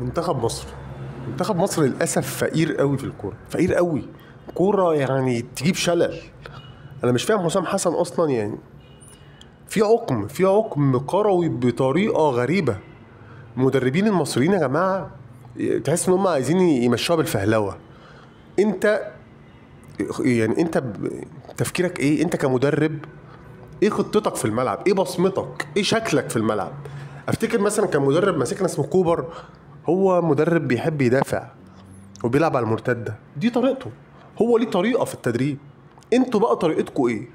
منتخب مصر. منتخب مصر للاسف فقير قوي في الكوره، فقير قوي. كوره يعني تجيب شلل. انا مش فاهم حسام حسن اصلا، يعني في عقم كروي بطريقه غريبه. المدربين المصريين يا جماعه تحس ان هم عايزين يمشوها بالفهلوه. انت يعني تفكيرك ايه انت كمدرب؟ ايه خطتك في الملعب؟ ايه بصمتك؟ ايه شكلك في الملعب؟ افتكر مثلا كان مدرب ماسكنا اسمه كوبر، هو مدرب بيحب يدافع وبيلعب على المرتده، دي طريقته. هو ليه طريقه في التدريب. انتوا بقى طريقتكم ايه؟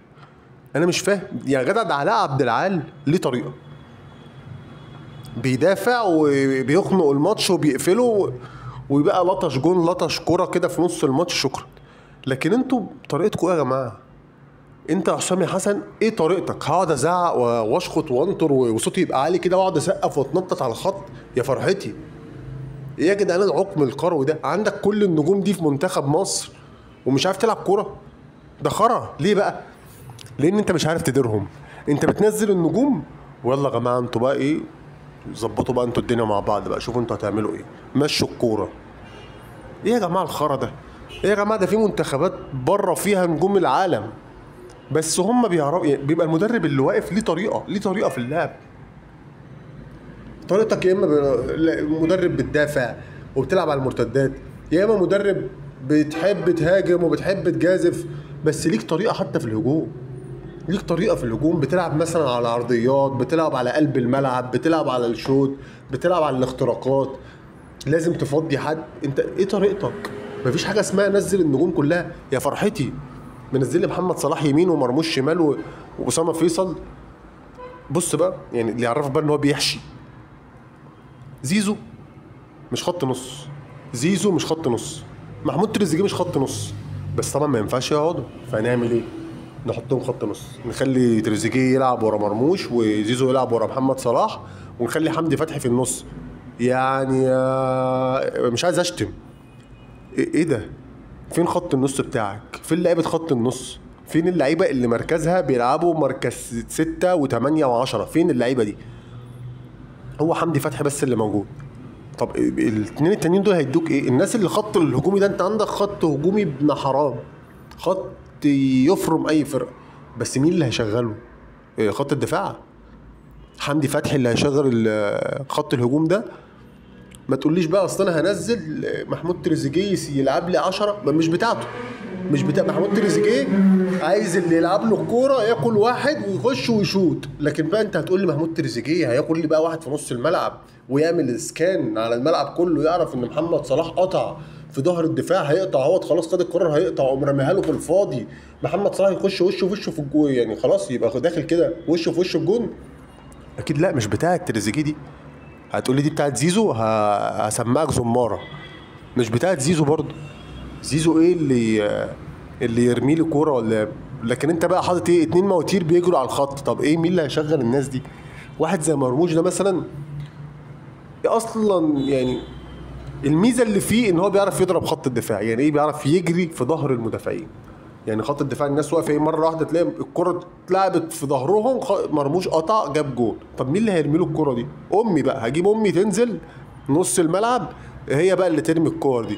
انا مش فاهم يا جدع. ده علاء عبد العال ليه طريقه، بيدافع وبيخنق الماتش وبيقفله ويبقى لطش جون لطش كرة كده في نص الماتش، شكرا. لكن انتوا طريقتكم ايه يا جماعه؟ انت يا حسام يا حسن ايه طريقتك؟ هقعد ازعق واشخط وانطر وصوتي يبقى عالي كده واقعد اسقف واتنطط على الخط؟ يا فرحتي. ايه يا جدعان العقم الكروي ده؟ عندك كل النجوم دي في منتخب مصر ومش عارف تلعب كوره؟ ده خرا. ليه بقى؟ لان انت مش عارف تديرهم. انت بتنزل النجوم ويلا يا جماعه انتوا بقى ايه، ظبطوا بقى انتوا الدنيا مع بعض بقى، شوفوا انتوا هتعملوا ايه، مشوا الكوره. ايه يا جماعه الخرا ده؟ ايه يا جماعه؟ ده في منتخبات بره فيها نجوم العالم، بس هم بيعرفوا. يعني بيبقى المدرب اللي واقف ليه طريقه في اللعب. طريقتك يا اما مدرب بتدافع وبتلعب على المرتدات، يا اما مدرب بتحب تهاجم وبتحب تجازف، بس ليك طريقه حتى في الهجوم. ليك طريقه في الهجوم، بتلعب مثلا على عرضيات، بتلعب على قلب الملعب، بتلعب على الشوط، بتلعب على الاختراقات، لازم تفضي حد. انت ايه طريقتك؟ مفيش حاجه اسمها نزل النجوم كلها. يا فرحتي منزل لي محمد صلاح يمين ومرموش شمال واسامه فيصل. بص بقى، يعني اللي يعرفك بقى ان هو بيحشي. زيزو مش خط نص، زيزو مش خط نص، محمود تريزيجيه مش خط نص، بس طبعا ما ينفعش يقعدوا، فهنعمل ايه؟ نحطهم خط نص، نخلي تريزيجيه يلعب ورا مرموش وزيزو يلعب ورا محمد صلاح ونخلي حمدي فتحي في النص. يعني مش عايز اشتم. ايه ده؟ فين خط النص بتاعك؟ فين لعيبه خط النص؟ فين اللعيبه اللي مركزها بيلعبوا مركز 6 و8 و10؟ فين اللعيبه دي؟ هو حمدي فتحي بس اللي موجود. طب الاثنين التانيين دول هيدوك ايه؟ الناس اللي خط الهجومي ده، انت عندك خط هجومي ابن حرام، خط يفرم اي فرقه، بس مين اللي هيشغله؟ خط الدفاع. حمدي فتحي اللي هيشغل خط الهجوم ده؟ ما تقوليش بقى اصل انا هنزل محمود تريزيجيه يلعب لي 10، مش بتاعته. مش بتاع محمود تريزيجيه. عايز اللي يلعب له الكوره ياكل واحد ويخش ويشوط. لكن بقى انت هتقول لي محمود تريزيجيه هياكل لي بقى واحد في نص الملعب ويعمل سكان على الملعب كله، يعرف ان محمد صلاح قطع في ظهر الدفاع، هيقطع هو خلاص، خد الكوره هيقطع وقوم رميها له في الفاضي، محمد صلاح يخش وشه في وشه في الجون، يعني خلاص يبقى داخل كده وشه في وشه الجون. اكيد لا، مش بتاعه تريزيجيه دي. هتقولي دي بتاعت زيزو، هسمعك زماره. مش بتاعت زيزو برضه. زيزو ايه اللي يرمي لي كوره ولا؟ لكن انت بقى حاطط ايه؟ 2 مواتير بيجروا على الخط. طب ايه؟ مين اللي هيشغل الناس دي؟ واحد زي مرموش ده مثلا اصلا، يعني الميزه اللي فيه ان هو بيعرف يضرب خط الدفاع. يعني ايه بيعرف يجري في ظهر المدافعين؟ يعني خط الدفاع الناس واقفه ايه، مره واحده تلاقي الكره اتلعبت في ظهرهم، مرموش قطع جاب جول. طب مين اللي هيرمي له الكره دي؟ امي بقى، هجيب امي تنزل نص الملعب هي بقى اللي ترمي الكور دي.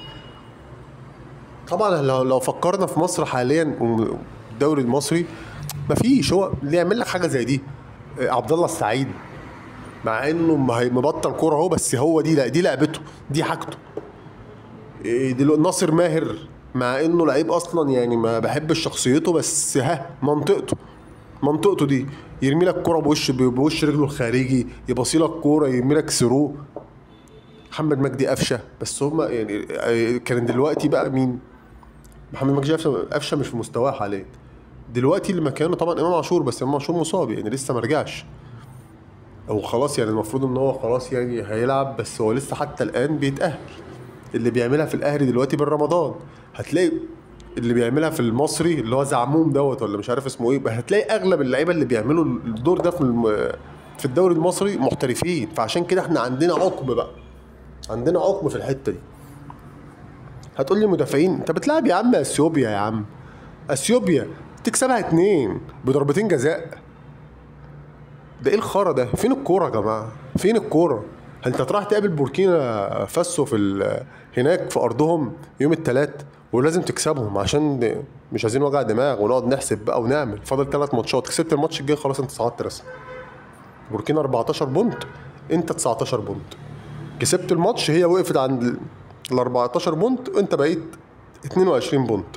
طبعا لو فكرنا في مصر حاليا الدوري المصري، مفيش هو اللي يعمل لك حاجه زي دي. عبد الله السعيد مع انه مبطل كوره اهو، بس هو دي لعبته، دي حاجته. دلوقتي ناصر ماهر مع انه لعيب اصلا، يعني ما بحبش شخصيته، بس منطقته دي يرمي لك كوره بوش رجله الخارجي، يبصي لك كوره يرمي لك ثرو. محمد مجدي قفشه، بس هما يعني كان دلوقتي بقى مين؟ محمد مجدي قفشه مش في مستواه حاليا. دلوقتي اللي مكانه طبعا امام عاشور، بس امام عاشور مصاب، يعني لسه ما رجعش، او خلاص يعني المفروض ان هو خلاص يعني هيلعب، بس هو لسه حتى الان بيتأهل. اللي بيعملها في الاهلي دلوقتي بالرمضان، هتلاقي اللي بيعملها في المصري اللي هو زعموم دوت ولا مش عارف اسمه ايه، هتلاقي اغلب اللعيبه اللي بيعملوا الدور ده في الدوري المصري محترفين. فعشان كده احنا عندنا عقم بقى، عندنا عقم في الحته دي. هتقول لي مدافعين، انت بتلعب يا عم اثيوبيا، يا عم اثيوبيا تكسبها 2 بضربتين جزاء. ده ايه الخرا ده؟ فين الكوره يا جماعه؟ فين الكوره؟ انت رايح تقابل بوركينا فاسو هناك في ارضهم يوم الثلاث، ولازم تكسبهم عشان مش عايزين وجع دماغ ونقعد نحسب بقى ونعمل. فاضل 3 ماتشات، كسبت الماتش الجاي خلاص انت صعدت رسمي. بوركينا 14 بونت، انت 19 بونت. كسبت الماتش هي وقفت عند ال 14 بونت، وانت بقيت 22 بونت.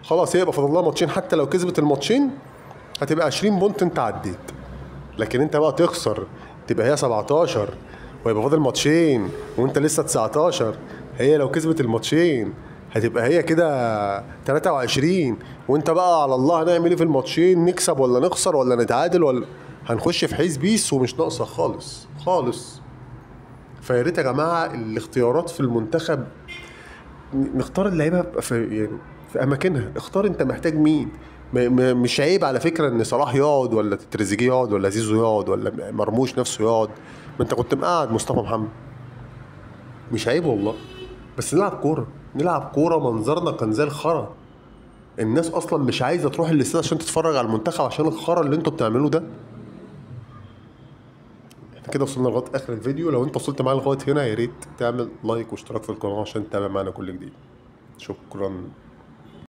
خلاص هي يبقى فاضل لها ماتشين، حتى لو كسبت الماتشين هتبقى 20 بونت انت عديت. لكن انت بقى تخسر تبقى هي 17 ويبقى فاضل ماتشين وانت لسه 19. هي لو كسبت الماتشين هتبقى هي كده 23، وانت بقى على الله هنعمل ايه في الماتشين، نكسب ولا نخسر ولا نتعادل ولا هنخش في حيز بيس ومش ناقصه خالص خالص. فيا ريت يا جماعه الاختيارات في المنتخب نختار اللعيبه يعني في اماكنها. اختار انت محتاج مين. مش عيب على فكره ان صلاح يقعد ولا تريزيجيه يقعد ولا زيزو يقعد ولا مرموش نفسه يقعد. ما انت كنت مقعد مصطفى محمد، مش عيب والله. بس نلعب كوره، نلعب كوره. منظرنا كان زي الخرا. الناس اصلا مش عايزه تروح الاستاد عشان تتفرج على المنتخب عشان الخرا اللي انتوا بتعملوه ده. احنا كده وصلنا لغايه اخر الفيديو. لو انت وصلت معايا لغايه هنا يا ريت تعمل لايك واشتراك في القناه عشان تتابع معانا كل جديد. شكرا.